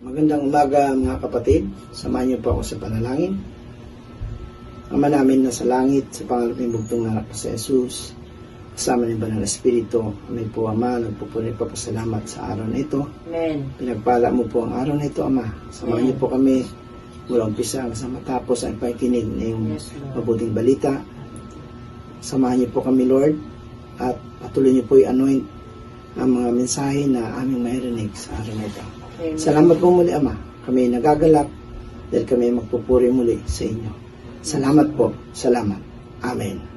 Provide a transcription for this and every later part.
Magandang umaga mga kapatid. Samahan niyo po ako sa panalangin. Ama namin na sa langit, sa pangalan ng bugtong na anak ko sa Jesus, kasama ng Banal na Espiritu, kami po Ama, nagpupuri pa pasalamat sa araw na ito. Amen. Pinagpala mo po ang araw na ito, Ama. Samahan niyo po kami mula umpisa sa matapos ang pakikinig ng Yes, Lord. mabuting balita. Samahan niyo po kami, Lord, at patuloy niyo po i-anoint ang mga mensahe na aming maririnig sa araw na ito. Amen. Salamat po muli, Ama. Kami nagagalak dahil kami magpupuri muli sa inyo. Salamat po. Salamat. Amen.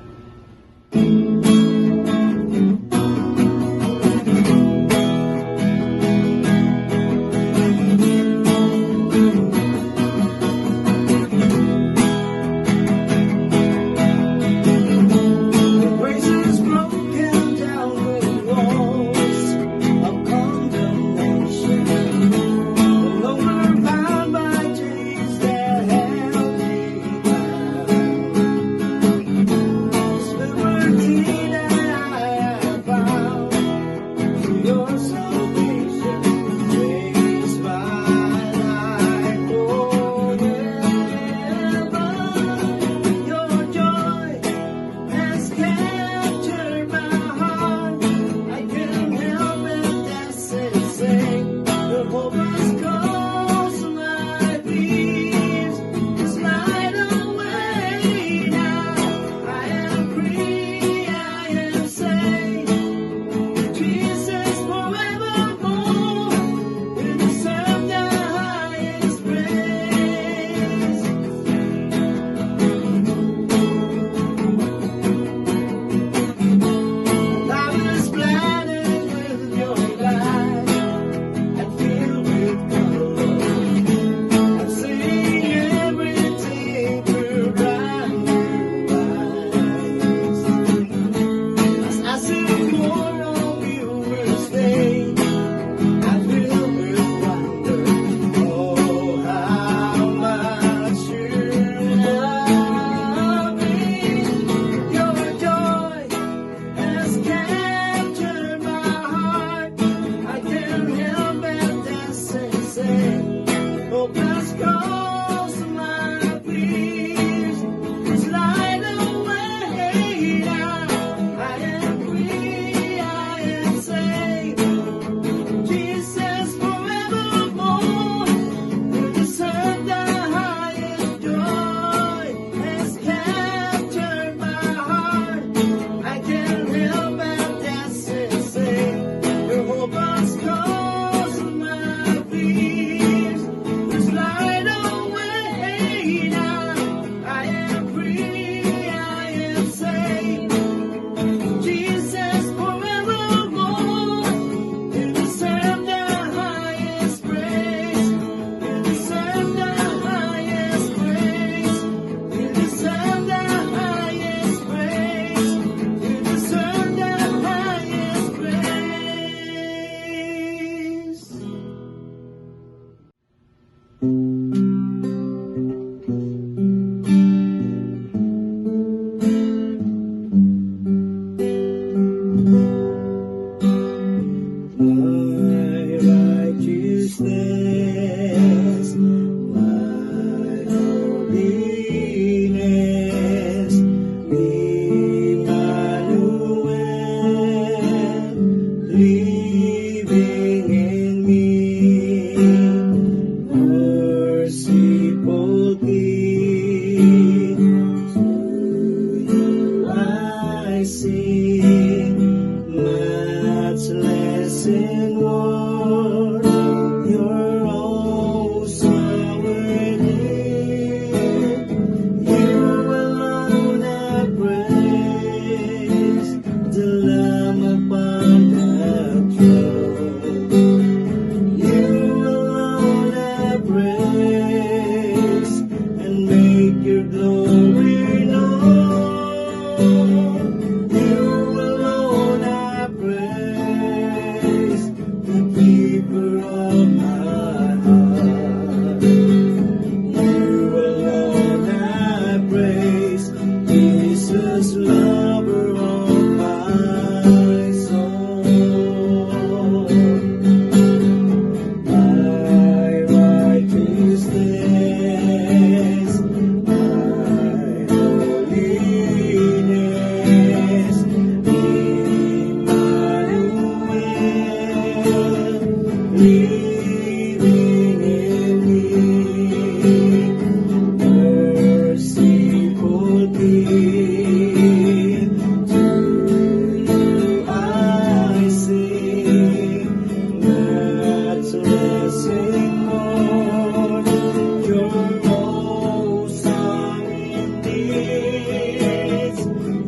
everything in me. Merciful King, to you I sing, matchless Lord, you're awesome indeed.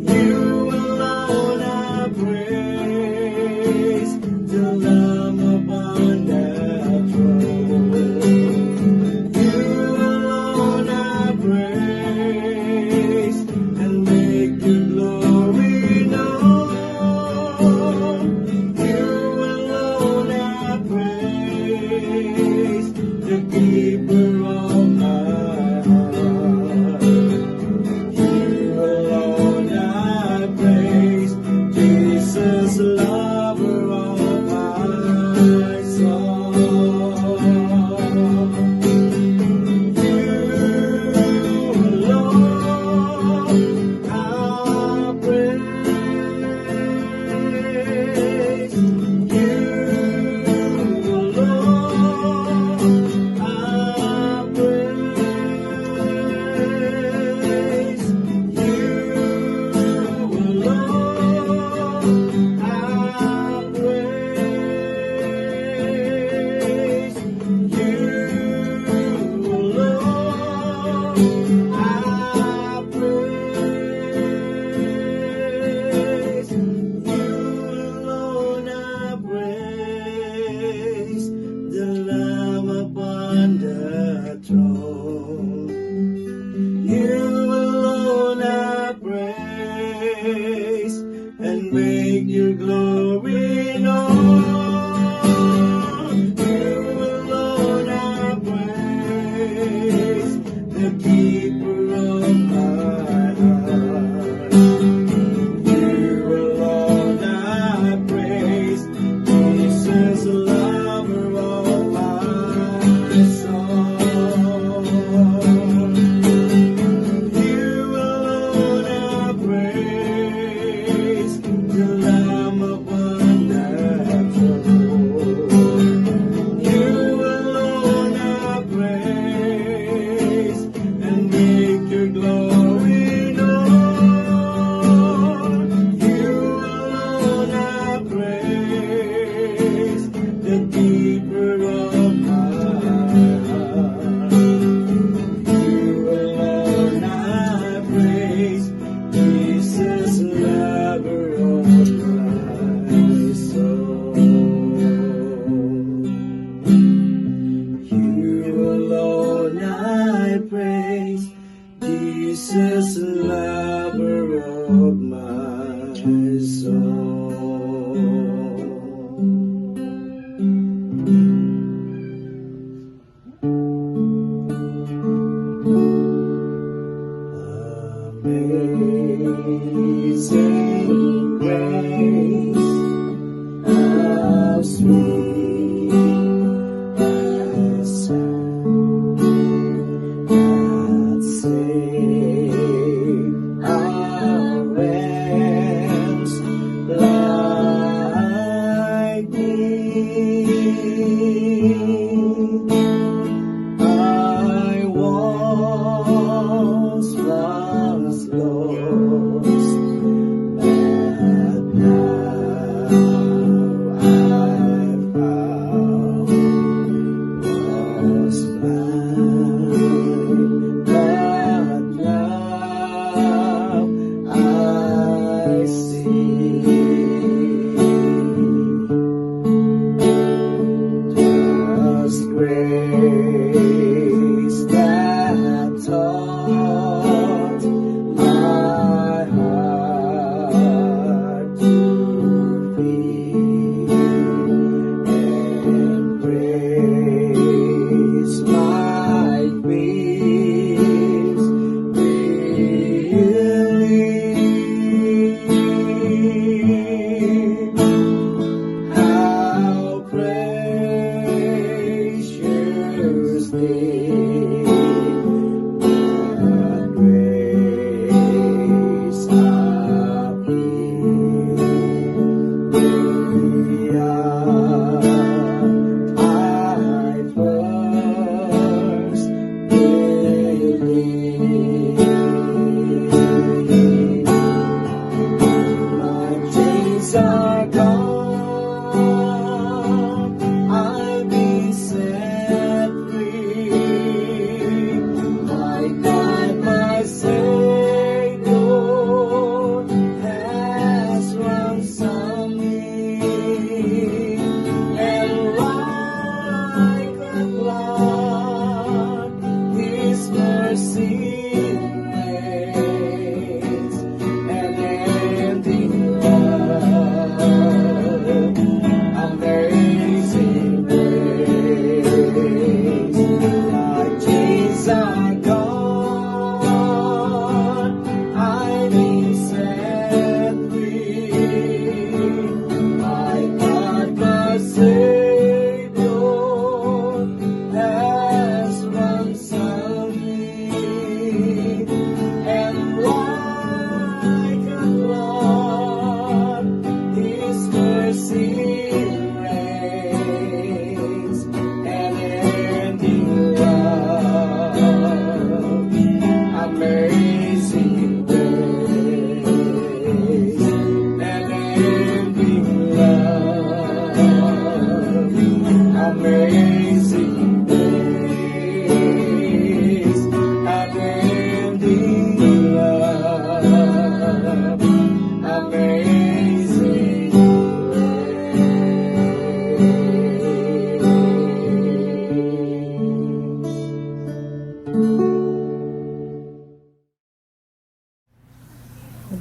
You alone I praise, the Lamb upon the throne.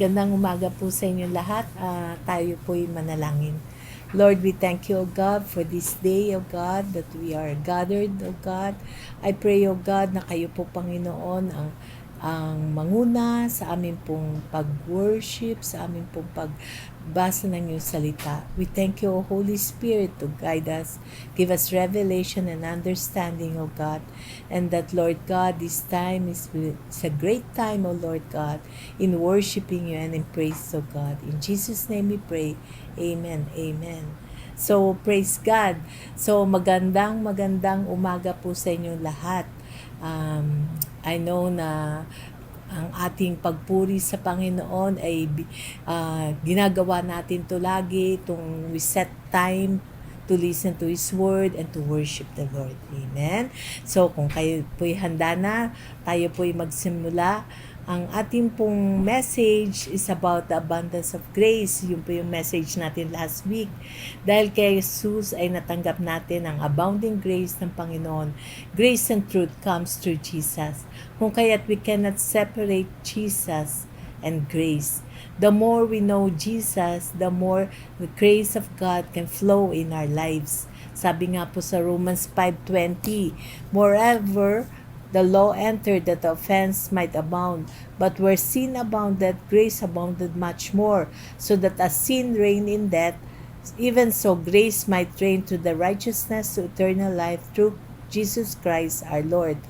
magandang umaga po sa inyo lahat. Tayo po'y manalangin. Lord, we thank you, O God, for this day, O God, that we are gathered, O God. I pray, O God, na kayo po, Panginoon, ang manguna sa amin pong pag-worship, sa amin pong pagbasa ng iyong salita. We thank you, O Holy Spirit, to guide us, give us revelation and understanding, O God, and that, Lord God, this time is a great time, O Lord God, in worshiping you and in praise, O God. In Jesus' name we pray. Amen. Amen. So, praise God. So, magandang umaga po sa inyong lahat. I know na ang ating pagpuri sa Panginoon ay ginagawa natin to lagi, itong we set time to listen to His Word and to worship the Lord. Amen? So, kung kayo po'y handa na, tayo po'y magsimula. Ang ating pong message is about the abundance of grace. Yun po yung message natin last week. Dahil kay Jesus ay natanggap natin ang abounding grace ng Panginoon. Grace and truth comes through Jesus. Kung kaya't we cannot separate Jesus and grace. The more we know Jesus, the more the grace of God can flow in our lives. Sabi nga po sa Romans 5:20, moreover, the law entered that the offense might abound, but where sin abounded, grace abounded much more, so that as sin reigned in death, even so grace might reign to the righteousness to eternal life through Jesus Christ our Lord.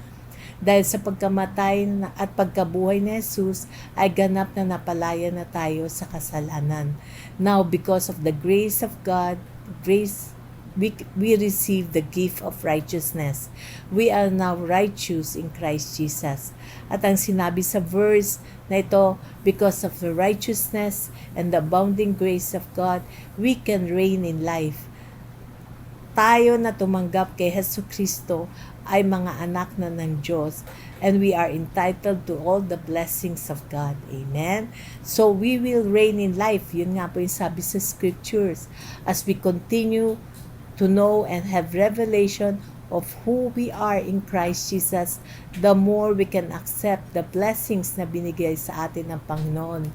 Dahil sa pagkamatay at pagkabuhay ni Jesus, ay ganap na napalaya na tayo sa kasalanan. Now, because of the grace of God, we receive the gift of righteousness. We are now righteous in Christ Jesus. At ang sinabi sa verse na ito, because of the righteousness and the abounding grace of God, we can reign in life. Tayo na tumanggap kay Hesus Kristo ay mga anak na ng Diyos, and we are entitled to all the blessings of God. Amen? So we will reign in life. Yun nga po yung sabi sa scriptures. As we continue to know and have revelation of who we are in Christ Jesus, the more we can accept the blessings na binigay sa atin ng Panginoon.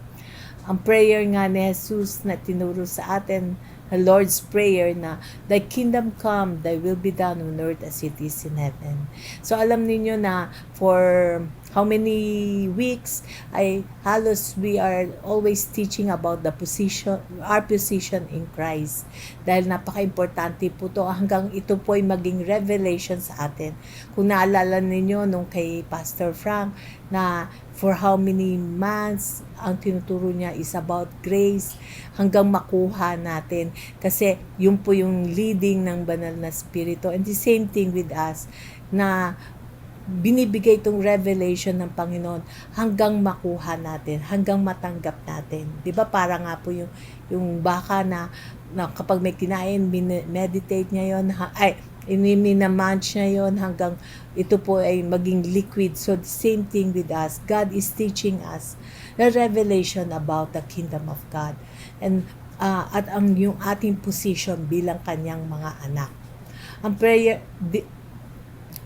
Ang prayer nga ni Jesus na tinuro sa atin, the Lord's Prayer na, Thy kingdom come, Thy will be done on earth as it is in heaven. So alam niyo na for how many weeks ay halos we are always teaching about the position, our position in Christ. Dahil napaka-importante po to hanggang ito po ay maging revelation sa atin. Kung naalala ninyo nung kay Pastor Frank na for how many months ang tinuturo niya is about grace hanggang makuha natin. Kasi yun po yung leading ng banal na spirito. And the same thing with us na binibigay itong revelation ng Panginoon hanggang makuha natin, hanggang matanggap natin. Di ba para nga po yung baka na kapag may kinain, meditate niya yun, minamunch niya yun hanggang ito po ay maging liquid. So the same thing with us. God is teaching us the revelation about the kingdom of God. And at yung ating position bilang kanyang mga anak. Ang prayer,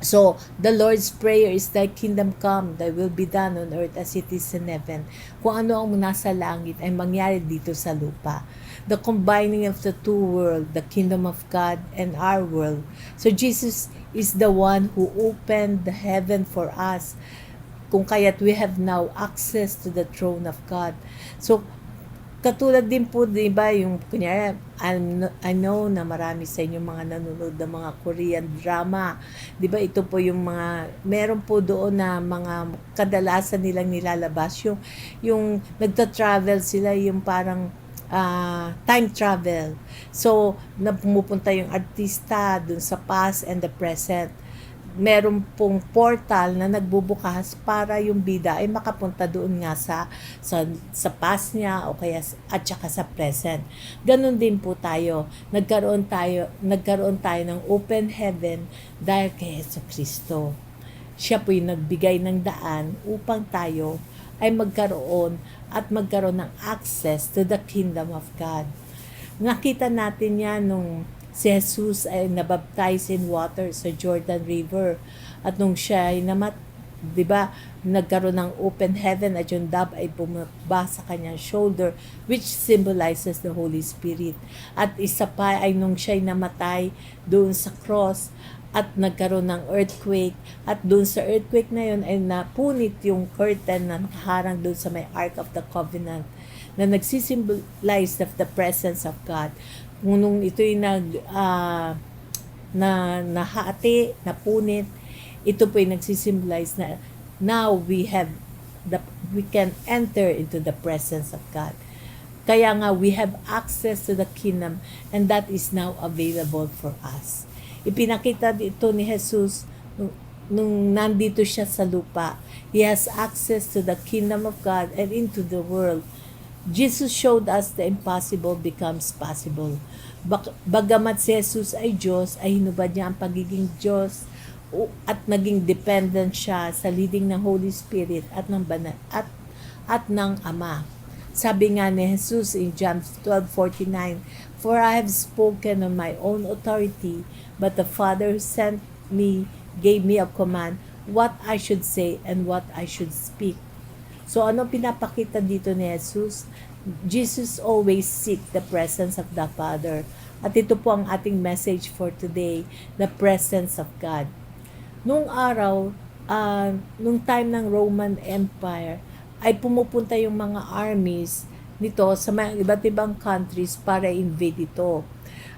so, the Lord's Prayer is, Thy kingdom come, Thy will be done on earth as it is in heaven. Kung ano ang nasa langit ay mangyari dito sa lupa. The combining of the two worlds, the kingdom of God and our world. So, Jesus is the one who opened the heaven for us. Kung kaya't we have now access to the throne of God. So, katulad din po, di ba, yung, kunyari, I know na marami sa inyo mga nanonood ng mga Korean drama. Di ba, ito po yung mga, meron po doon na mga kadalasan nilang nilalabas. Yung nagta-travel sila, yung parang time travel. So, pumupunta yung artista dun sa past and the present. Meron pong portal na nagbubukas para yung bida ay makapunta doon nga sa past niya o kaya at saka sa present. Ganun din po tayo. Nagkaroon tayo ng open heaven dahil kay Hesus Kristo. Siya po yung nagbigay ng daan upang tayo ay magkaroon ng access to the kingdom of God. Nakita natin yan nung si Jesus ay nabaptize in water sa Jordan River. At nung siya ay 'di ba, nagkaroon ng open heaven at yung dove ay bumaba sa kanyang shoulder, which symbolizes the Holy Spirit. At isa pa ay nung siya'y namatay doon sa cross at nagkaroon ng earthquake, at doon sa earthquake na yun ay napunit yung curtain na nakaharang doon sa may Ark of the Covenant na nagsisimbolize of the presence of God. Nung ito'y nahati, napunit, ito po ay nagsisimbolize na now we can enter into the presence of God. Kaya nga we have access to the kingdom, and that is now available for us. Ipinakita dito ni Jesus nung nandito siya sa lupa. He has access to the kingdom of God and into the world. Jesus showed us the impossible becomes possible. Bagamat si Jesus ay Diyos, ay hinubad niya ang pagiging Diyos at naging dependent siya sa leading ng Holy Spirit at ng ng Ama. Sabi nga ni Jesus in John 12:49, "For I have spoken on my own authority, but the Father who sent me gave me a command what I should say and what I should speak." So ano pinapakita dito ni Jesus? Jesus always seek the presence of the Father. At ito po ang ating message for today, the presence of God. Nung araw, nung time ng Roman Empire, ay pumupunta yung mga armies nito sa mga iba't ibang countries para invade ito.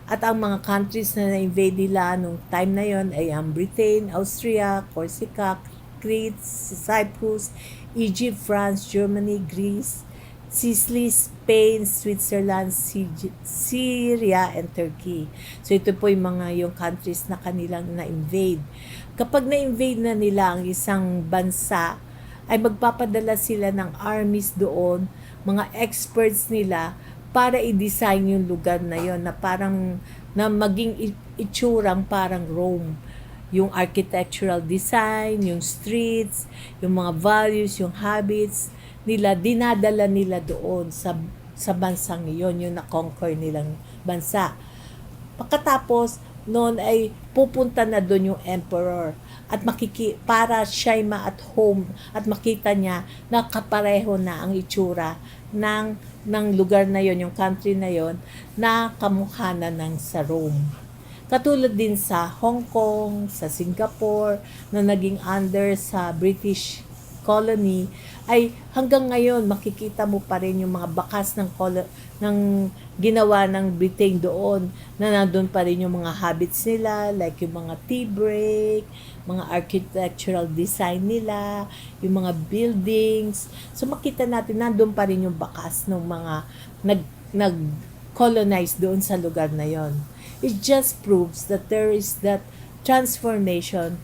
At ang mga countries na na-invade nila nung time na yon ay ang Britain, Austria, Corsica, Crete, Cyprus, Egypt, France, Germany, Greece, Sicily, Spain, Switzerland, Syria, and Turkey. So ito po yung countries na kanilang na-invade. Kapag na-invade na nila ang isang bansa, ay magpapadala sila ng armies doon, mga experts nila, para i-design yung lugar na yon na parang na maging itsurang parang Rome. Yung architectural design, yung streets, yung mga values, yung habits nila, dinadala nila doon sa bansang iyon, yung na-conquer nilang bansa. Pagkatapos, noon ay pupunta na doon yung emperor at para siya'y ma-at home at makita niya na kapareho na ang itsura ng lugar na yon, yung country na yon, na kamukha na ng sa Rome. Katulad din sa Hong Kong, sa Singapore, na naging under sa British colony, ay hanggang ngayon makikita mo pa rin yung mga bakas ng ginawa ng Britain doon, na nandun pa rin yung mga habits nila, like yung mga tea break, mga architectural design nila, yung mga buildings. So makita natin nandun pa rin yung bakas ng mga nag-colonize doon sa lugar na yon. It just proves that there is that transformation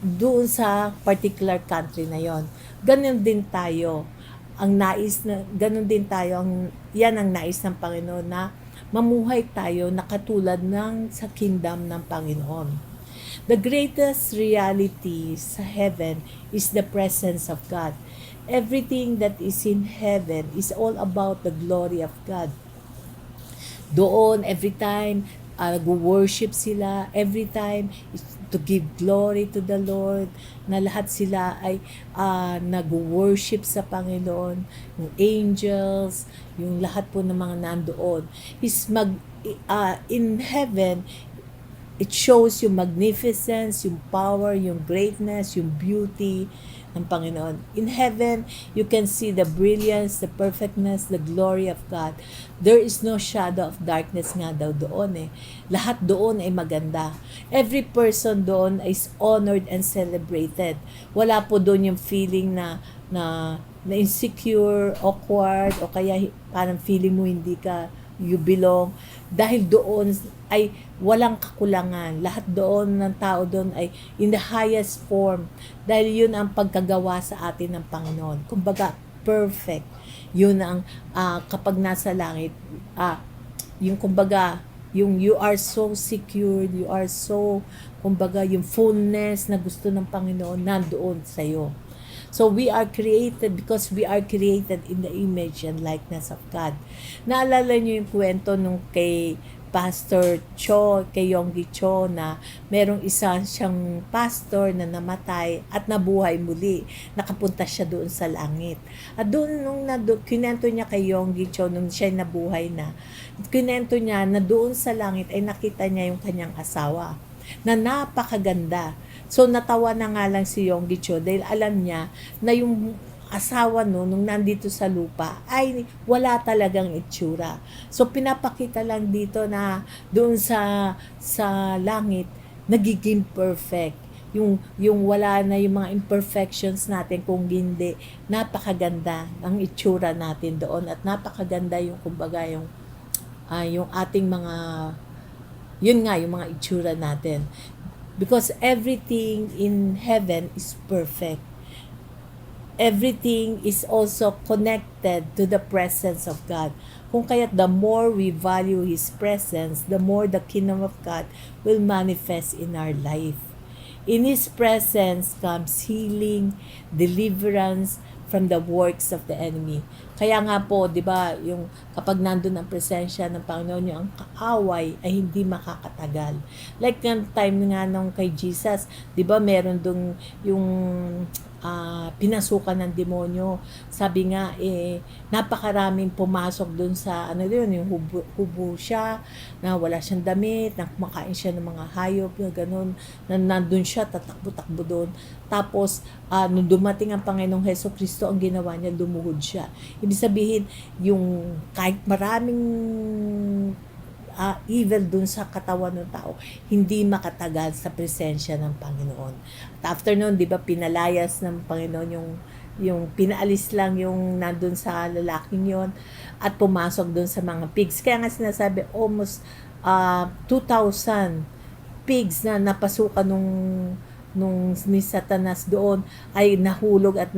doon sa particular country na yon. Ganun din tayo. Yan ang nais ng Panginoon, na mamuhay tayo na katulad ng sa kingdom ng Panginoon. The greatest reality sa heaven is the presence of God. Everything that is in heaven is all about the glory of God. Doon, every time, worship sila, every time to give glory to the Lord, na lahat sila ay nag-worship sa Panginoon, yung angels, yung lahat po ng mga nandoon. In heaven, it shows yung magnificence, yung power, yung greatness, yung beauty ng Panginoon. In heaven, you can see the brilliance, the perfectness, the glory of God. There is no shadow of darkness nga daw doon eh. Lahat doon ay maganda. Every person doon is honored and celebrated. Wala po doon yung feeling na insecure, awkward, o kaya parang feeling mo hindi ka you belong. Dahil doon ay walang kakulangan. Lahat doon ng tao doon ay in the highest form. Dahil yun ang pagkagawa sa atin ng Panginoon. Kumbaga, perfect. Yun ang kapag nasa langit, yung kumbaga, yung you are so secured, you are so, kumbaga, yung fullness na gusto ng Panginoon nandoon sa iyo. So we are created because we are created in the image and likeness of God. Naalala niyo yung kwento nung kay Pastor Cho, kay Yonggi Cho, na merong isa siyang pastor na namatay at nabuhay muli. Nakapunta siya doon sa langit. At doon, kinento niya kay Yonggi Cho, nung siya nabuhay na, kinento niya na doon sa langit ay nakita niya yung kanyang asawa na napakaganda. So natawa na nga lang si Yonggi Cho dahil alam niya na yung asawa no, nung nandito sa lupa, ay wala talagang itsura. So, pinapakita lang dito na doon sa langit, nagiging perfect. Yung wala na yung mga imperfections natin, kung hindi, napakaganda ang itsura natin doon at napakaganda yung kumbaga yung ating mga, yun nga, yung mga itsura natin. Because everything in heaven is perfect. Everything is also connected to the presence of God. Kung kaya't the more we value His presence, the more the kingdom of God will manifest in our life. In His presence comes healing, deliverance from the works of the enemy. Kaya nga po, di ba, yung kapag nandun ang presensya ng Panginoon, yung ang kaaway ay hindi makakatagal. Like yung time nga nung kay Jesus, di ba, meron dong yung pinasukan ng demonyo. Sabi nga, napakaraming pumasok dun sa, yung hubo siya, na wala siyang damit, na kumakain siya ng mga hayop, na ganun, na nandun siya, tatakbo-takbo doon. Tapos, nung dumating ang Panginoong Hesukristo, ang ginawa niya, lumuhod siya. Ibig sabihin, yung kahit maraming evil dun sa katawan ng tao, hindi makatagal sa presensya ng Panginoon. At after nun, di ba, pinalayas ng Panginoon yung pinaalis lang yung nandun sa lalaking yon at pumasok dun sa mga pigs. Kaya nga sinasabi, almost 2,000 pigs na napasukan nung ni Satanas doon ay nahulog at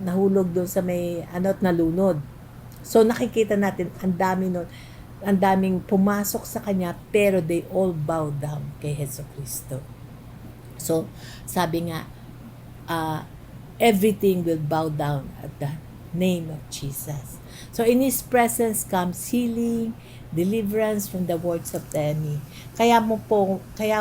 nahulog doon sa may at nalunod. So nakikita natin ang daming pumasok sa kanya, pero they all bow down kay Jesucristo. So sabi nga, everything will bow down at the name of Jesus. So in His presence comes healing, deliverance from the works of the enemy. Kaya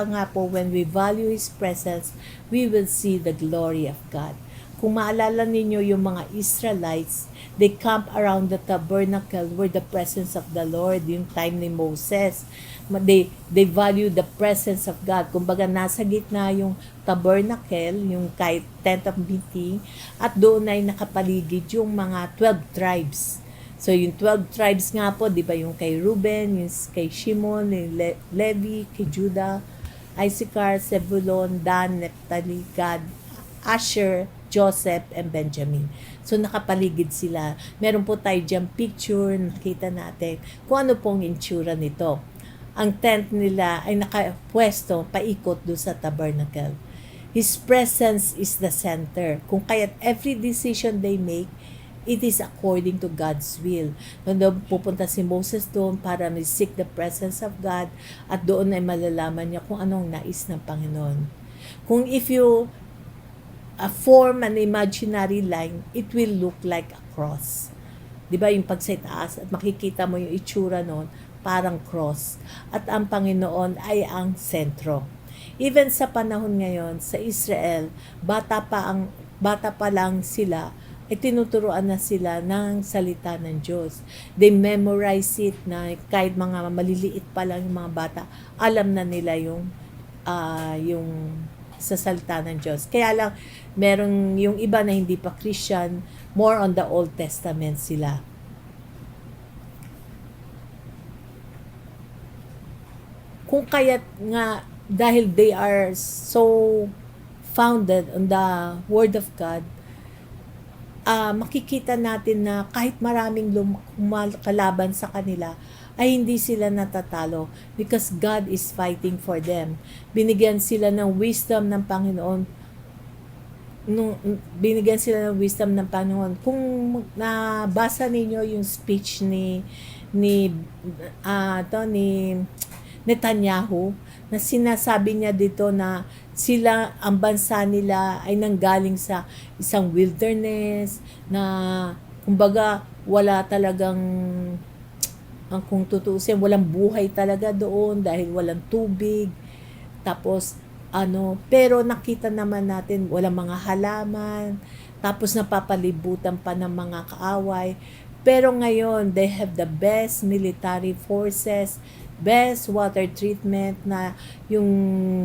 nga po, when we value His presence, we will see the glory of God. Kung maalala ninyo yung mga Israelites, they camp around the tabernacle where the presence of the Lord, yung time ni Moses, they value the presence of God. Kumbaga nasa gitna yung tabernacle, yung kahit tent of meeting, at doon ay nakapaligid yung mga 12 tribes. So yung 12 tribes nga po, di ba, yung kay Reuben, yung kay Shimon, yung Levi, kay Judah, Issachar, Zebulon, Dan, Naphtali, Gad, Asher, Joseph, and Benjamin. So nakapaligid sila. Meron po tayo diyang picture, nakita natin kung ano pong itsura nito. Ang tent nila ay nakapwesto paikot doon sa tabernacle. His presence is the center. Kung kaya't every decision they make, it is according to God's will. Nung pupunta si Moses doon para seek the presence of God, at doon ay malalaman niya kung anong nais ng Panginoon. Kung if you form an imaginary line, it will look like a cross. Diba yung pag sa itaas at makikita mo yung itsura noon, parang cross. At ang Panginoon ay ang sentro. Even sa panahon ngayon, sa Israel, bata pa lang sila, tinuturuan na sila ng salita ng Diyos. They memorize it na kahit mga maliliit pa lang yung mga bata, alam na nila yung sa salita ng Diyos. Kaya lang, merong yung iba na hindi pa Christian, more on the Old Testament sila. Kung kaya't nga, dahil they are so founded on the Word of God, makikita natin na kahit maraming kalaban sa kanila, ay hindi sila natatalo because God is fighting for them. Binigyan sila ng wisdom ng Panginoon. Kung nabasa ninyo yung speech ni Netanyahu, na sinasabi niya dito na ang bansa nila ay nanggaling sa isang wilderness na kumbaga wala talagang ang kung tutuusin, walang buhay talaga doon dahil walang tubig. Tapos, pero nakita naman natin, walang mga halaman. Tapos, napapalibutan pa ng mga kaaway. Pero ngayon, they have the best military forces, best water treatment na yung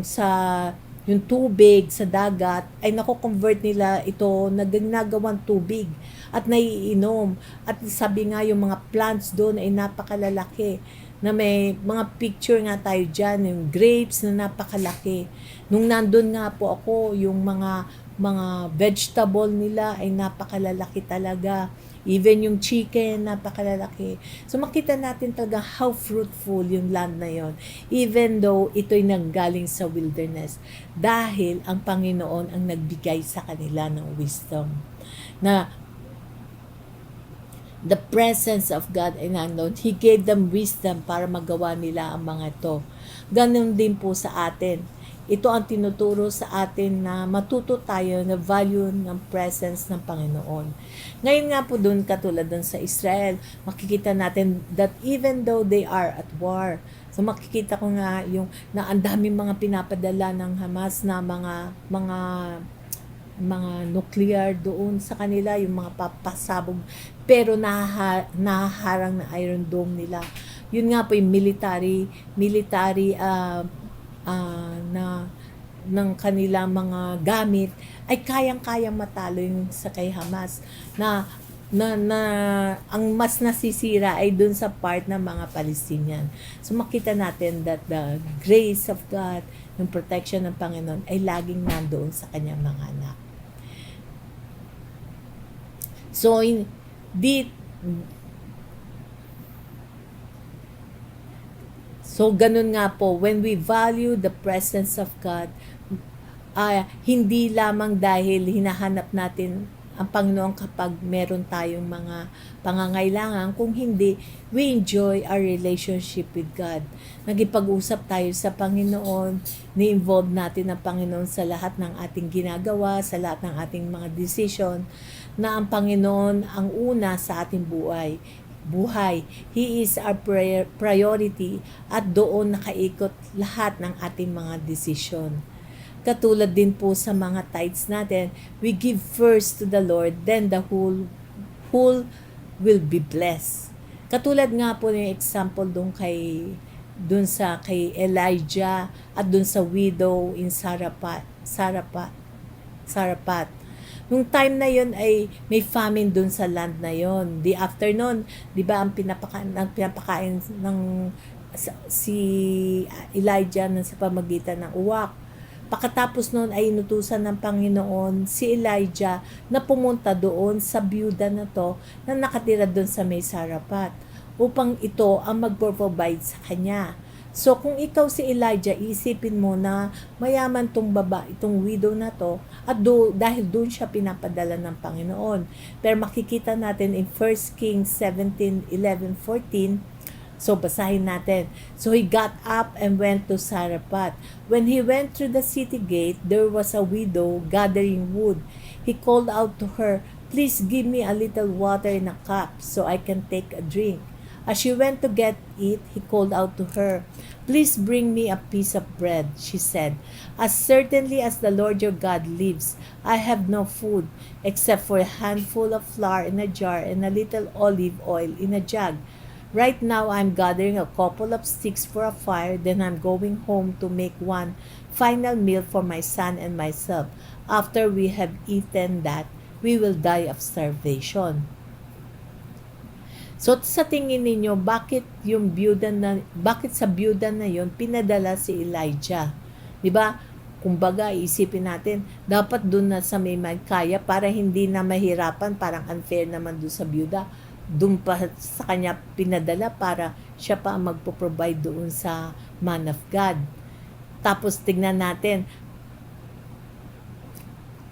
sa yung tubig sa dagat ay nako-convert nila ito na ginagawang tubig at naiinom. At sabi nga yung mga plants doon ay napakalalaki na may mga picture nga tayo dyan, yung grapes na napakalaki. Nung nandun nga po ako, yung mga vegetable nila ay napakalalaki talaga. Even yung chicken, napakalalaki. So makita natin talaga how fruitful yung land na yon. Even though ito'y nanggaling sa wilderness. Dahil ang Panginoon ang nagbigay sa kanila ng wisdom. Na the presence of God ay nandun. He gave them wisdom para magawa nila ang mga ito. Ganun din po sa atin. Ito ang tinuturo sa atin na matuto tayo na value ng presence ng Panginoon. Ngayon nga po doon, katulad doon sa Israel, makikita natin that even though they are at war, so makikita ko nga yung na ang daming mga pinapadala ng Hamas na mga nuclear doon sa kanila, yung mga papasabog, pero nahaharang na Iron Dome nila. Yun nga po yung military na ng kanilang mga gamit ay kayang-kayang matalo yung sa kay Hamas na ang mas nasisira ay dun sa part ng mga Palestinian. So makita natin that the grace of God, yung protection ng Panginoon ay laging nandoon sa kanyang mga anak. So So, ganun nga po, when we value the presence of God, hindi lamang dahil hinahanap natin ang Panginoon kapag meron tayong mga pangangailangan, kung hindi, we enjoy our relationship with God. Nagipag-usap tayo sa Panginoon, ni-involve natin ang Panginoon sa lahat ng ating ginagawa, sa lahat ng ating mga decision, na ang Panginoon ang una sa ating buhay. He is our priority at doon nakaikot lahat ng ating mga desisyon. Katulad din po sa mga tithes natin, we give first to the Lord, then the whole will be blessed. Katulad nga po ng example doon kay Elijah at doon sa widow in Sarapat. Nung time na yon ay may famine dun sa land na yon. The afternoon, 'di ba, ang pinapakain ng si Elijah sa pamagitan ng uwak. Pagkatapos noon ay inutusan ng Panginoon si Elijah na pumunta doon sa byuda na to na nakatira doon sa may Sarapat upang ito ang magpo-provide sa kanya. So, kung ikaw si Elijah, isipin mo na mayaman itong widow na to, at dahil doon siya pinapadala ng Panginoon. Pero makikita natin in 1 Kings 17:11-14, so basahin natin. So, he got up and went to Sarapat. When he went through the city gate, there was a widow gathering wood. He called out to her, "Please give me a little water in a cup so I can take a drink." As she went to get it, he called out to her, "Please bring me a piece of bread," she said. "As certainly as the Lord your God lives, I have no food except for a handful of flour in a jar and a little olive oil in a jug. Right now I'm gathering a couple of sticks for a fire, then I'm going home to make one final meal for my son and myself. After we have eaten that, we will die of starvation." So sa tingin ninyo, bakit sa byuda na yon pinadala si Elijah? 'Di ba? Kumbaga, isipin natin, dapat doon na sa may kaya para hindi na mahirapan, parang unfair naman doon sa byuda. Doon pa sa kanya pinadala para siya pa ang magpo-provide doon sa man of God. Tapos tignan natin,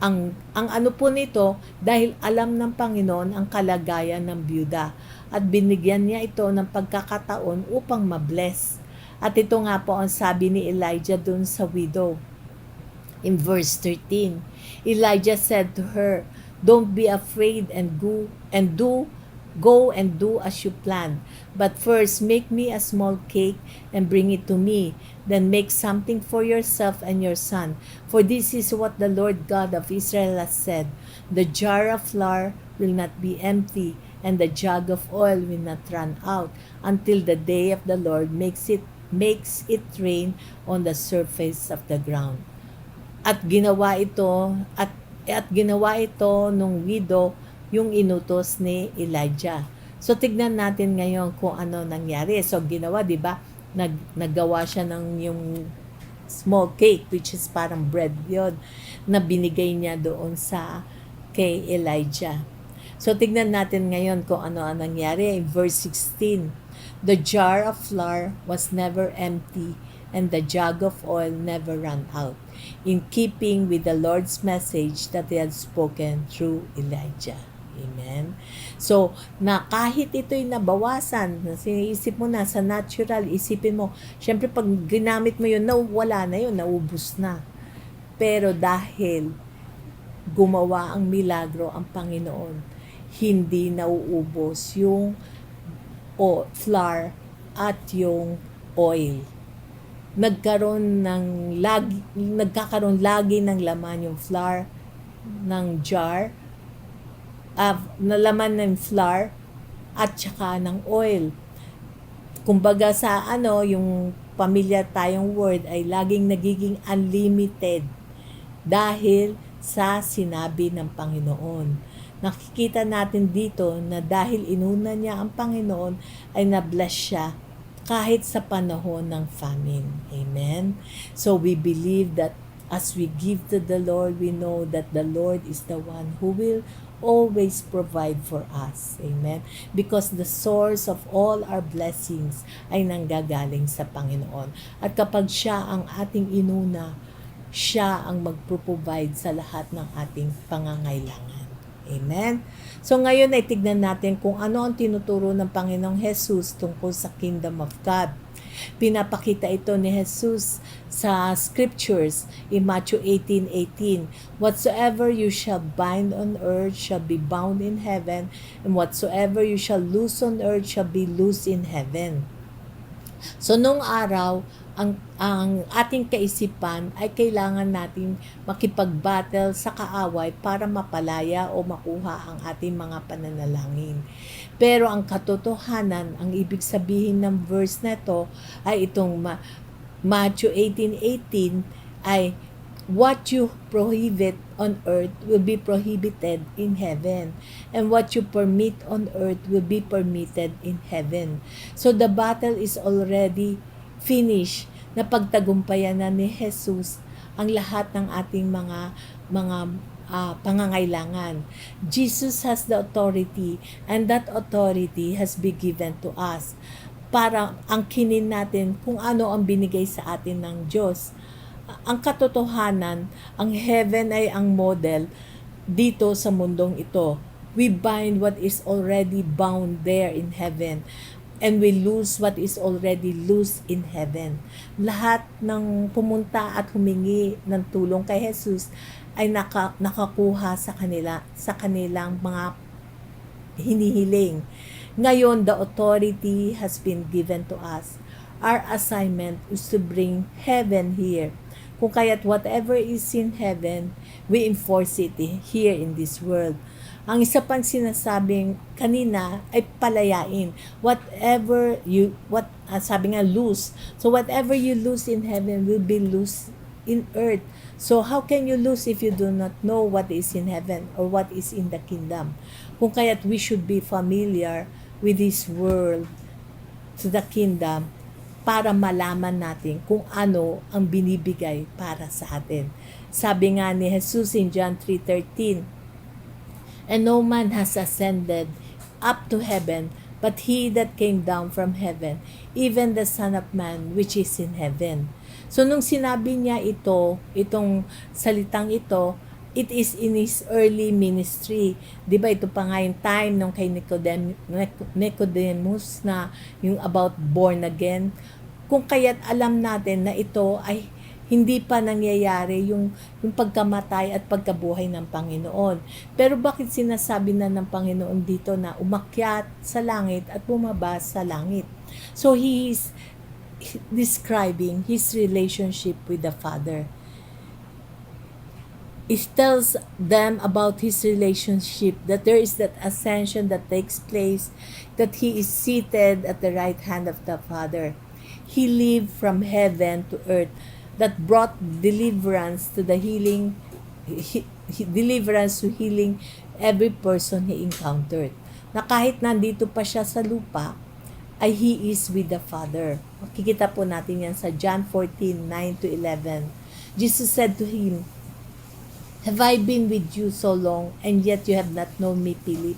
ang ano po nito, dahil alam ng Panginoon ang kalagayan ng byuda at binigyan niya ito ng pagkakataon upang mabless. At ito nga po ang sabi ni Elijah dun sa widow. In verse 13, Elijah said to her, "Don't be afraid and do Go and do as you planned. But first, make me a small cake and bring it to me. Then make something for yourself and your son. For this is what the Lord God of Israel has said. The jar of flour will not be empty, and the jug of oil will not run out, until the day of the Lord makes it rain on the surface of the ground. At ginawa ito nung widow yung inutos ni Elijah. So tignan natin ngayon kung ano nangyari. So ginawa, 'di ba? Naggawa siya ng yung small cake, which is parang bread 'yon, na binigay niya doon sa kay Elijah. So tignan natin ngayon kung ano ang nangyari. In verse 16, the jar of flour was never empty, and the jug of oil never ran out, in keeping with the Lord's message that He had spoken through Elijah. Amen. So, na kahit ito'y nabawasan, siniisip mo na sa natural, isipin mo, syempre pag ginamit mo yun, wala na yun, naubos na. Pero dahil gumawa ang milagro ang Panginoon, hindi nauubos yung flour at yung oil. Nagkakaroon lagi ng laman yung flour ng jar, na laman ng flour at saka ng oil. Kumbaga sa yung pamilya tayong word ay laging nagiging unlimited dahil sa sinabi ng Panginoon. Nakikita natin dito na dahil inuna niya ang Panginoon ay na-bless siya kahit sa panahon ng famine. Amen? So we believe that as we give to the Lord, we know that the Lord is the one who will always provide for us. Amen? Because the source of all our blessings ay nanggagaling sa Panginoon. At kapag siya ang ating inuna, siya ang magpro-provide sa lahat ng ating pangangailangan. Amen? So ngayon ay tignan natin kung ano ang tinuturo ng Panginoong Jesus tungkol sa Kingdom of God. Pinapakita ito ni Jesus sa scriptures in Matthew 18:18. Whatsoever you shall bind on earth shall be bound in heaven, and whatsoever you shall loose on earth shall be loosed in heaven. So nung araw, ang ating kaisipan ay kailangan natin makipag-battle sa kaaway para mapalaya o makuha ang ating mga pananalangin. Pero ang katotohanan, ang ibig sabihin ng verse na ito ay itong Matthew 18:18 ay what you prohibit on earth will be prohibited in heaven, and what you permit on earth will be permitted in heaven. So the battle is already finished. Na pagtagumpayan na ni Jesus ang lahat ng ating mga pangangailangan. Jesus has the authority, and that authority has been given to us para angkinin natin kung ano ang binigay sa atin ng Diyos. Ang katotohanan, ang heaven ay ang model dito sa mundong ito. We bind what is already bound there in heaven, and we lose what is already loose in heaven. Lahat ng pumunta at humingi ng tulong kay Jesus ay nakakuha sa kanilang mga hinihiling. Ngayon, the authority has been given to us. Our assignment is to bring heaven here. Kung kaya't whatever is in heaven, we enforce it here in this world. Ang isa pang sinasabing kanina ay palayain. Sabi nga loose. So whatever you lose in heaven will be loose in earth. So how can you lose if you do not know what is in heaven or what is in the kingdom? Kung kaya't we should be familiar with this world to the kingdom para malaman natin kung ano ang binibigay para sa atin. Sabi nga ni Jesus in John 3:13, and no man has ascended up to heaven, but he that came down from heaven, even the Son of Man which is in heaven. So nung sinabi niya itong salitang ito, it is in his early ministry. Diba ito pa nga yung time nung kay Nicodemus na yung about born again. Kung kaya't alam natin na ito ay hindi pa nangyayari yung pagkamatay at pagkabuhay ng Panginoon. Pero bakit sinasabi na ng Panginoon dito na umakyat sa langit at bumaba sa langit? So He is describing His relationship with the Father. It tells them about His relationship, that there is that ascension that takes place, that He is seated at the right hand of the Father. He lived from heaven to earth, that brought deliverance to the healing, deliverance to healing every person He encountered. Na kahit nandito pa siya sa lupa, ay He is with the Father. Makikita po natin yan sa John 14:9-11. Jesus said to him, "Have I been with you so long, and yet you have not known me, Philip?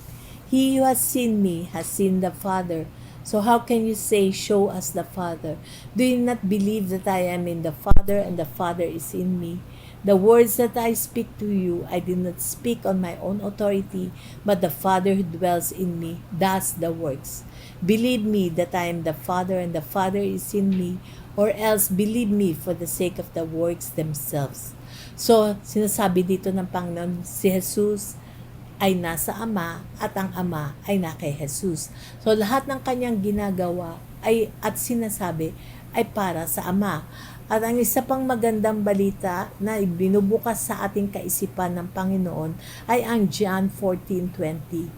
He who has seen me has seen the Father. So how can you say, 'Show us the Father'? Do you not believe that I am in the Father, and the Father is in me? The words that I speak to you, I did not speak on my own authority, but the Father who dwells in me does the works. Believe me that I am the Father, and the Father is in me, or else believe me for the sake of the works themselves." So, sinasabi dito ng Panginoon, si Jesus ay nasa Ama at ang Ama ay na kay Jesus. So, lahat ng kanyang ginagawa ay at sinasabi ay para sa Ama. At ang isa pang magandang balita na binubukas sa ating kaisipan ng Panginoon ay ang John 14:20.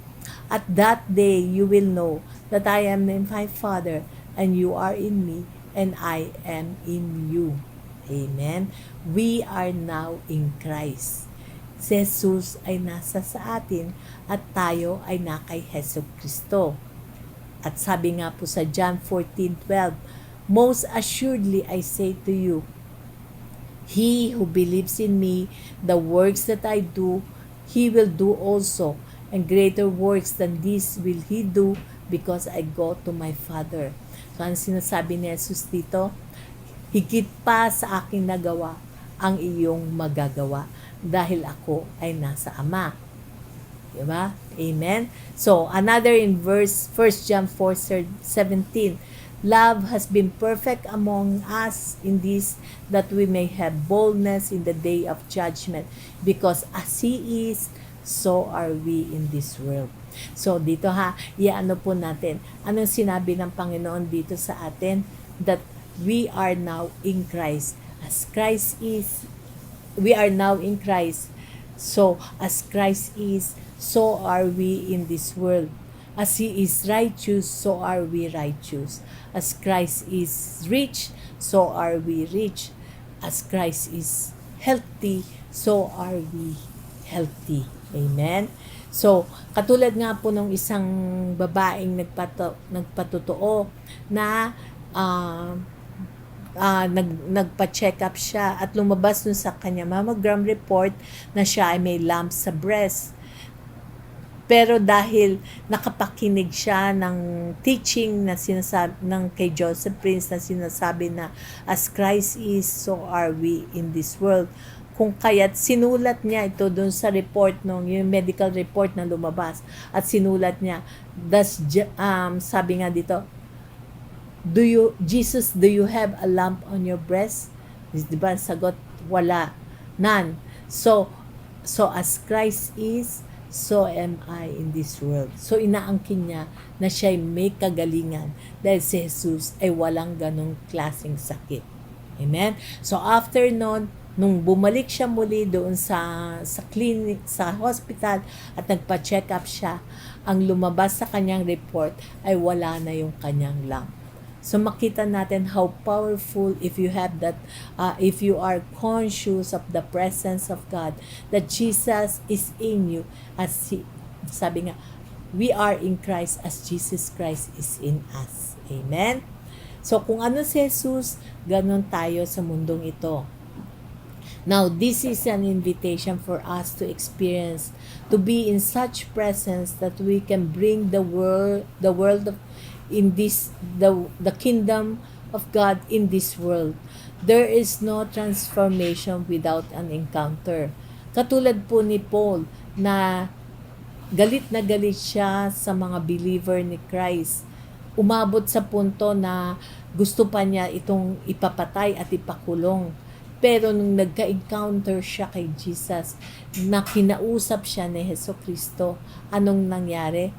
"At that day you will know that I am in my Father, and you are in me, and I am in you." Amen. We are now in Christ. Si Jesus ay nasa sa atin at tayo ay na kay Hesus Kristo. At sabi nga po sa John 14:12, "Most assuredly I say to you, he who believes in me, the works that I do, he will do also, and greater works than these will he do, because I go to my Father." So, ang sinasabi ni Jesus dito, higit pa sa aking nagawa ang iyong magagawa dahil ako ay nasa Ama. Diba? Amen? So, another in verse 1 John 4:17, "Love has been perfect among us in this, that we may have boldness in the day of judgment, because as He is, so are we in this world." So, dito iano po natin, anong sinabi ng Panginoon dito sa atin? That we are now in Christ. As Christ is, we are now in Christ. So, as Christ is, so are we in this world. As He is righteous, so are we righteous. As Christ is rich, so are we rich. As Christ is healthy, so are we healthy. Amen? So, katulad nga po ng isang babaeng nagpatotoo na nagpa-check up siya at lumabas dun sa kanya mammogram report na siya ay may lump sa breast. Pero dahil nakapakinig siya ng teaching na sinasabi ng kay Joseph Prince na sinasabi na as Christ is, so are we in this world. Kung kaya't sinulat niya ito doon sa report yung medical report na lumabas at sinulat niya, sabi nga dito, Jesus, do you have a lump on your breast? Diba? Sagot, wala. None. So as Christ is, so am I in this world. So inaangkin niya na siya'y may kagalingan dahil si Jesus ay walang ganong klaseng sakit. Amen? So after nung bumalik siya muli doon sa clinic, sa hospital at nagpa-check up siya, ang lumabas sa kanyang report ay wala na yung kanyang lump. So makita natin how powerful if you have that, if you are conscious of the presence of God, that Jesus is in you, as sabi nga, we are in Christ as Jesus Christ is in us. Amen? So kung ano si Jesus, ganon tayo sa mundong ito. Now, this is an invitation for us to experience, to be in such presence that we can bring the world of in this the kingdom of God in this world. There is no transformation without an encounter. Katulad po ni Paul na galit siya sa mga believer ni Christ. Umabot sa punto na gusto pa niya itong ipapatay at ipakulong. Pero nung nagka-encounter siya kay Jesus, na kinausap siya ni Hesus Kristo, anong nangyari?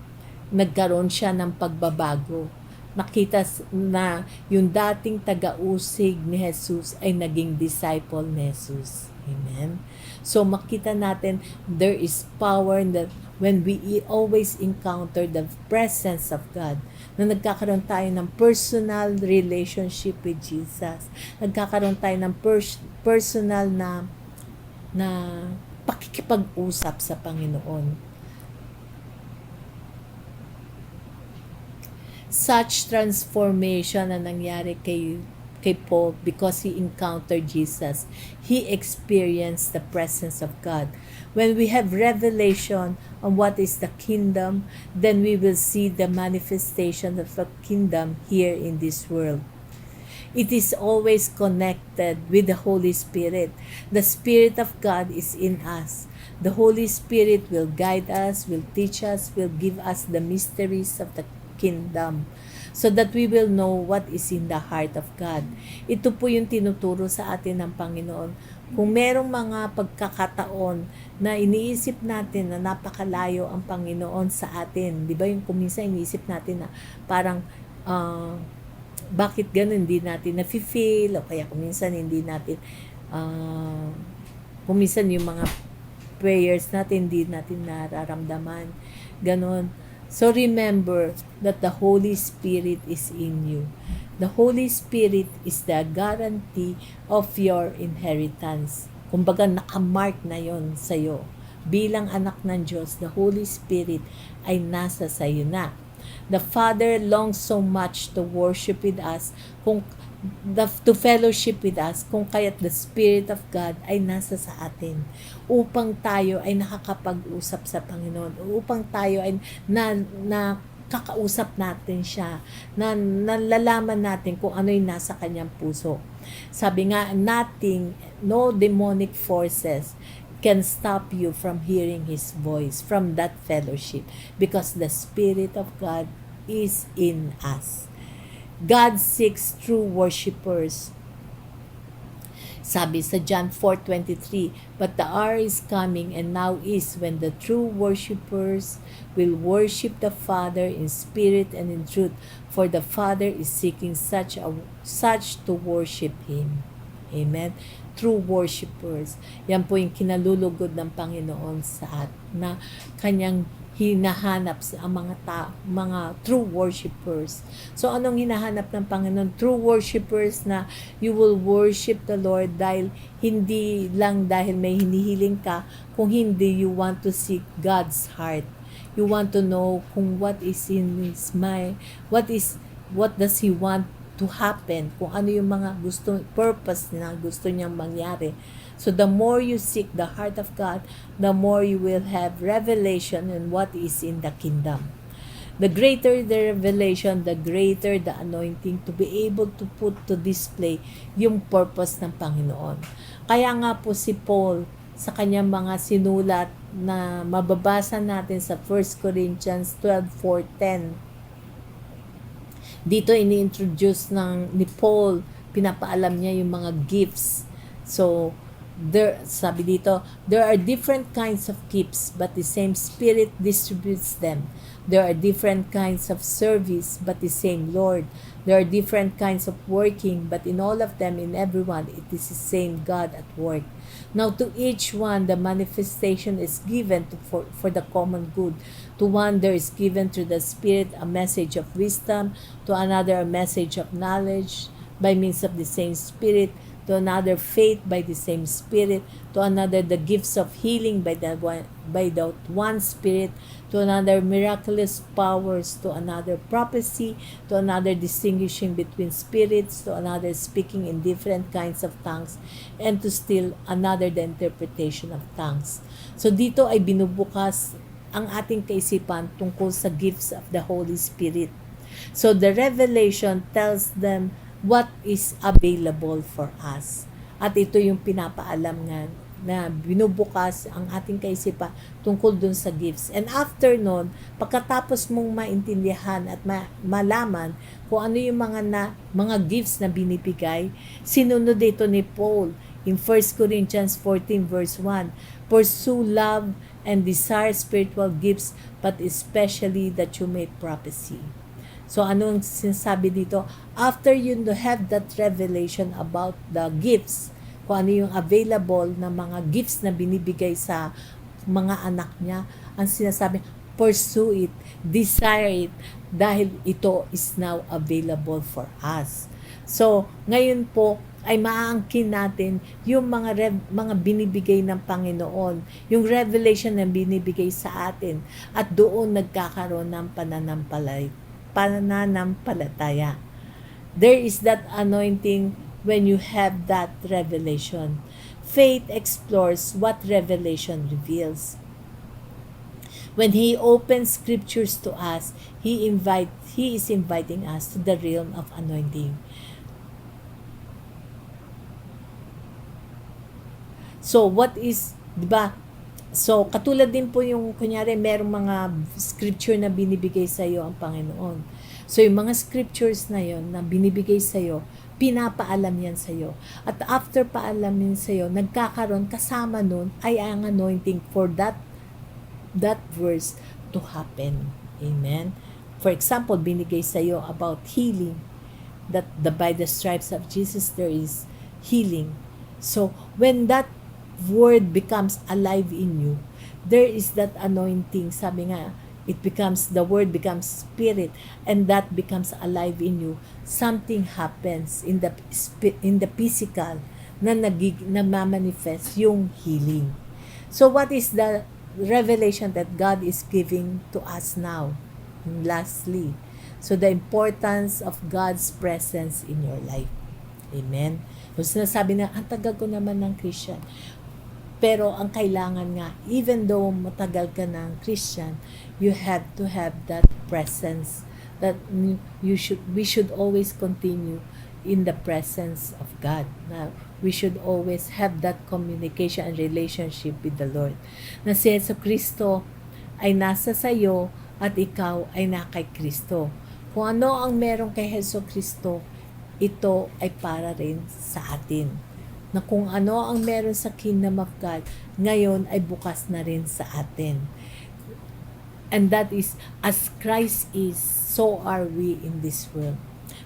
Nagkaroon siya ng pagbabago. Nakita na yung dating taga-usig ni Jesus ay naging disciple ni Jesus. Amen. So makita natin there is power that when we always encounter the presence of God, na nagkakaroon tayo ng personal relationship with Jesus. Nagkakaroon tayo ng personal na pakikipag-usap sa Panginoon. Such transformation na nangyari kay Paul because he encountered Jesus. He experienced the presence of God. When we have revelation on what is the kingdom, then we will see the manifestation of the kingdom here in this world. It is always connected with the Holy Spirit. The Spirit of God is in us. The Holy Spirit will guide us, will teach us, will give us the mysteries of the kingdom so that we will know what is in the heart of God. Ito po yung tinuturo sa atin ng Panginoon. Kung merong mga pagkakataon na iniisip natin na napakalayo ang Panginoon sa atin, di ba yung kuminsan iniisip natin na parang bakit ganun, hindi natin nafe-feel, o kaya kuminsan hindi natin kuminsan yung mga prayers natin hindi natin nararamdaman, ganun. So remember that the Holy Spirit is in you. The Holy Spirit is the guarantee of your inheritance. Kumbaga nakamark na yon sa'yo. Bilang anak ng Diyos, the Holy Spirit ay nasa sa'yo na. The Father longs so much to worship with us, to fellowship with us, kung kaya't the Spirit of God ay nasa sa atin upang tayo ay nakakapag-usap sa Panginoon, upang tayo ay kakausap natin siya, na nalalaman natin kung ano yung nasa kanyang puso. Sabi nga, no demonic forces can stop you from hearing His voice, from that fellowship, because the Spirit of God is in us. God seeks true worshipers. Sabi sa John 4:23, but the hour is coming and now is when the true worshipers will worship the Father in spirit and in truth, for the Father is seeking such to worship Him. Amen. True worshipers. Yan po yung kinalulugod ng Panginoon sa atin, na kanyang hinahanap sa mga true worshipers. So anong hinahanap ng Panginoon? True worshipers na you will worship the Lord hindi lang dahil may hinihiling ka, kung hindi you want to seek God's heart. You want to know kung what is in His mind, what does He want to happen, kung ano yung mga purpose na gusto niyang mangyari. So the more you seek the heart of God, the more you will have revelation in what is in the kingdom. The greater the revelation, the greater the anointing to be able to put to display yung purpose ng Panginoon. Kaya nga po si Paul, sa kanyang mga sinulat na mababasa natin sa 1 Corinthians 12:4-10, dito ini-introduce ni Paul, pinapaalam niya yung mga gifts. So, sabi dito, there are different kinds of gifts, but the same Spirit distributes them. There are different kinds of service, but the same Lord. There are different kinds of working, but in all of them, in everyone, it is the same God at work. Now to each one, the manifestation is given for the common good. To one, there is given through the Spirit a message of wisdom, to another a message of knowledge by means of the same Spirit, to another faith by the same Spirit, to another the gifts of healing by the one Spirit, to another miraculous powers, to another prophecy, to another distinguishing between spirits, to another speaking in different kinds of tongues, and to still another the interpretation of tongues. So dito ay binubukas ang ating kaisipan tungkol sa gifts of the Holy Spirit. So the revelation tells them what is available for us. At ito yung pinapaalam na binubukas ang ating kaisipan tungkol dun sa gifts. And after nun, pagkatapos mong maintindihan at malaman kung ano yung mga gifts na binibigay, sinunod ito ni Paul. In 1 Corinthians 14 verse 1, pursue love and desire spiritual gifts, but especially that you may prophecy. So anong sinasabi dito? After you have that revelation about the gifts, kung ano yung available na mga gifts na binibigay sa mga anak niya, ang sinasabi, pursue it, desire it, dahil ito is now available for us. So, ngayon po, ay maaangkin natin yung mga binibigay ng Panginoon, yung revelation na binibigay sa atin, at doon nagkakaroon ng pananampalataya. There is that anointing when you have that revelation. Faith explores what revelation reveals. When He opens scriptures to us, He is inviting us to the realm of anointing. So, what is, di ba? So, katulad din po yung, kunyari, merong mga scripture na binibigay sa iyo ang Panginoon. So, yung mga scriptures na yon na binibigay sa iyo, pinapaalam yan sa iyo. At after paalamin sa iyo, nagkakaroon, kasama nun, ay ang anointing for that verse to happen. Amen? For example, binigay sa iyo about healing, that by the stripes of Jesus there is healing. So, when that word becomes alive in you, there is that anointing. Sabi nga, the word becomes spirit, and that becomes alive in you. Something happens in the physical na nagmamanifest yung healing. So, what is the revelation that God is giving to us now? And lastly, so the importance of God's presence in your life. Amen? So, sinasabi na, ang tagal ko naman ng Christian. Pero ang kailangan nga, even though matagal ka ng Christian, you have to have that presence, that we should always continue in the presence of God. Na we should always have that communication and relationship with the Lord. Na si Yesu Kristo ay nasa sayo at ikaw ay na kay Kristo. Kung ano ang meron kay Yesu Kristo, ito ay para rin sa atin. Na kung ano ang meron sa Kingdom of God, ngayon ay bukas na rin sa atin. And that is, as Christ is, so are we in this world.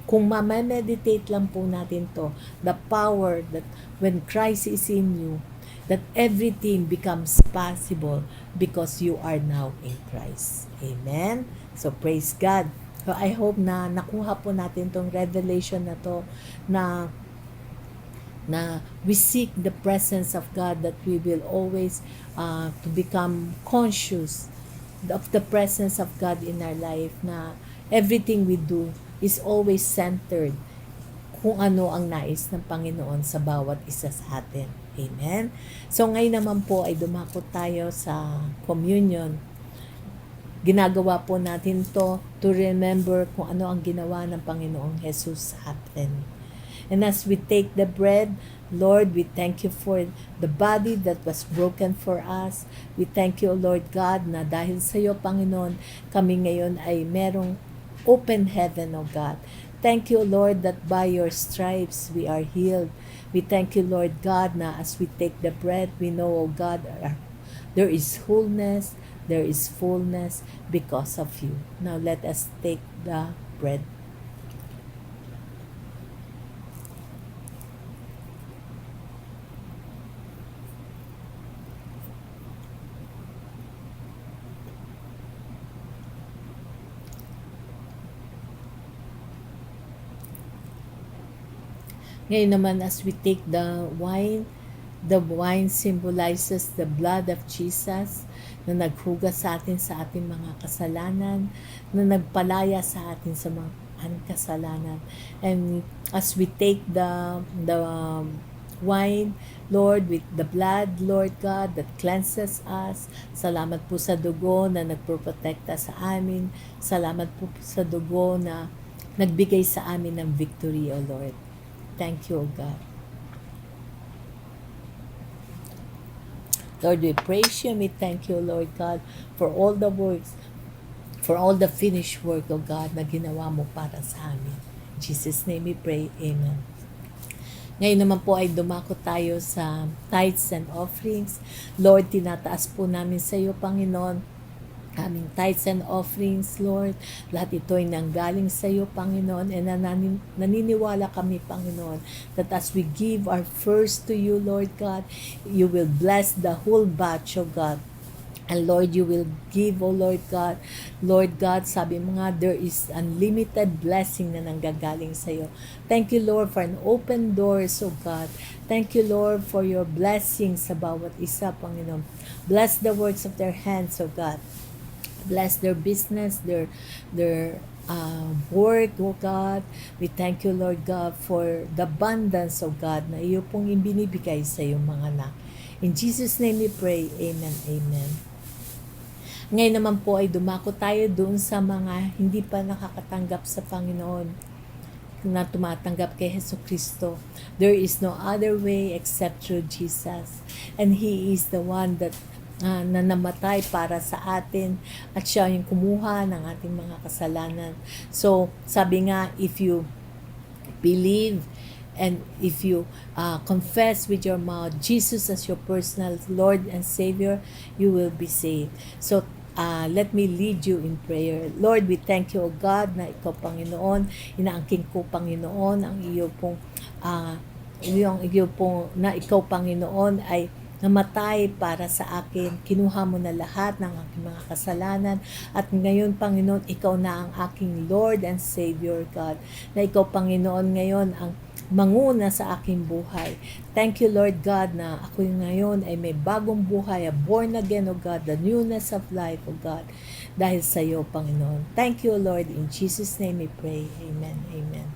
Kung mamameditate lang po natin to, the power that when Christ is in you, that everything becomes possible because you are now in Christ. Amen? So praise God. So I hope na nakuha po natin tong revelation na to, na we seek the presence of God, that we will always to become conscious of the presence of God in our life, na everything we do is always centered kung ano ang nais ng Panginoon sa bawat isa sa atin. Amen? So ngayon naman po ay dumako tayo sa communion. Ginagawa po natin to remember kung ano ang ginawa ng Panginoong Jesus sa atin. And as we take the bread, Lord, we thank you for the body that was broken for us. We thank you, Lord God, na dahil sa iyo, Panginoon, kami ngayon ay merong open heaven, O God. Thank you, Lord, that by your stripes we are healed. We thank you, Lord God, na as we take the bread, we know, O God, there is wholeness, there is fullness because of you. Now let us take the bread. Ngayon naman, as we take the wine symbolizes the blood of Jesus na naghugas sa atin sa ating mga kasalanan, na nagpalaya sa atin sa mga kasalanan. And as we take the wine, Lord, with the blood, Lord God, that cleanses us. Salamat po sa dugo na nagproprotekta sa amin. Salamat po sa dugo na nagbigay sa amin ng victory, O Lord. Thank you, O God. Lord, we praise you and we thank you, Lord God, for all the works, for all the finished work, O God, na ginawa mo para sa amin. In Jesus' name we pray. Amen. Ngayon naman po ay dumako tayo sa tithes and offerings. Lord, tinataas po namin sa iyo, Panginoon, aming tithes and offerings, Lord. Lahat ito ay nanggaling sa iyo, Panginoon, and naniniwala kami, Panginoon, that as we give our first to you, Lord God, you will bless the whole batch, O God. And Lord, you will give, oh Lord God, sabi mo nga, there is unlimited blessing na nanggagaling sa iyo. Thank you, Lord, for an open doors, oh God. Thank you, Lord, for your blessings sa bawat isa, Panginoon. Bless the works of their hands, oh God. Bless their business, their work, oh God. We thank you, Lord God, for the abundance, oh God, na iyo pong ibinibigay sa iyong mga anak. In Jesus' name we pray. Amen. Amen. Ngayon naman po ay dumako tayo doon sa mga hindi pa nakakatanggap sa Panginoon, na tumatanggap kay Hesus Kristo. There is no other way except through Jesus. And He is the one that na namatay para sa atin, at siya yung kumuha ng ating mga kasalanan. So, sabi nga, if you believe and if you confess with your mouth Jesus as your personal Lord and Savior, you will be saved. So, let me lead you in prayer. Lord, we thank you, O God, na ikaw, Panginoon, inaangking ko, Panginoon, ang iyo pong na ikaw, Panginoon, ay namatay para sa akin. Kinuha mo na lahat ng aking mga kasalanan. At ngayon, Panginoon, ikaw na ang aking Lord and Savior, God. Na ikaw, Panginoon, ngayon ang manguna sa aking buhay. Thank you, Lord God, na ako ngayon ay may bagong buhay, born again, O God, the newness of life, O God, dahil sa iyo, Panginoon. Thank you, Lord. In Jesus' name we pray. Amen. Amen.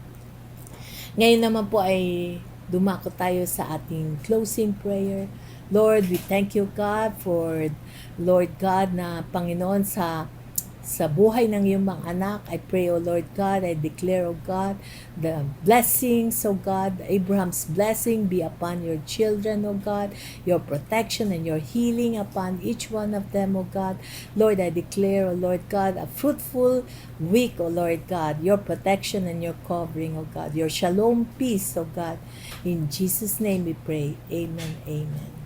Ngayon naman po ay dumako tayo sa ating closing prayer. Lord, we thank you, God, for, Lord God, na Panginoon, sa buhay ng iyong mga anak. I pray, O Lord God, I declare, O God, the blessings, O God, Abraham's blessing be upon your children, O God, your protection and your healing upon each one of them, O God. Lord, I declare, O Lord God, a fruitful week, O Lord God, your protection and your covering, O God, your shalom peace, O God. In Jesus' name we pray. Amen. Amen.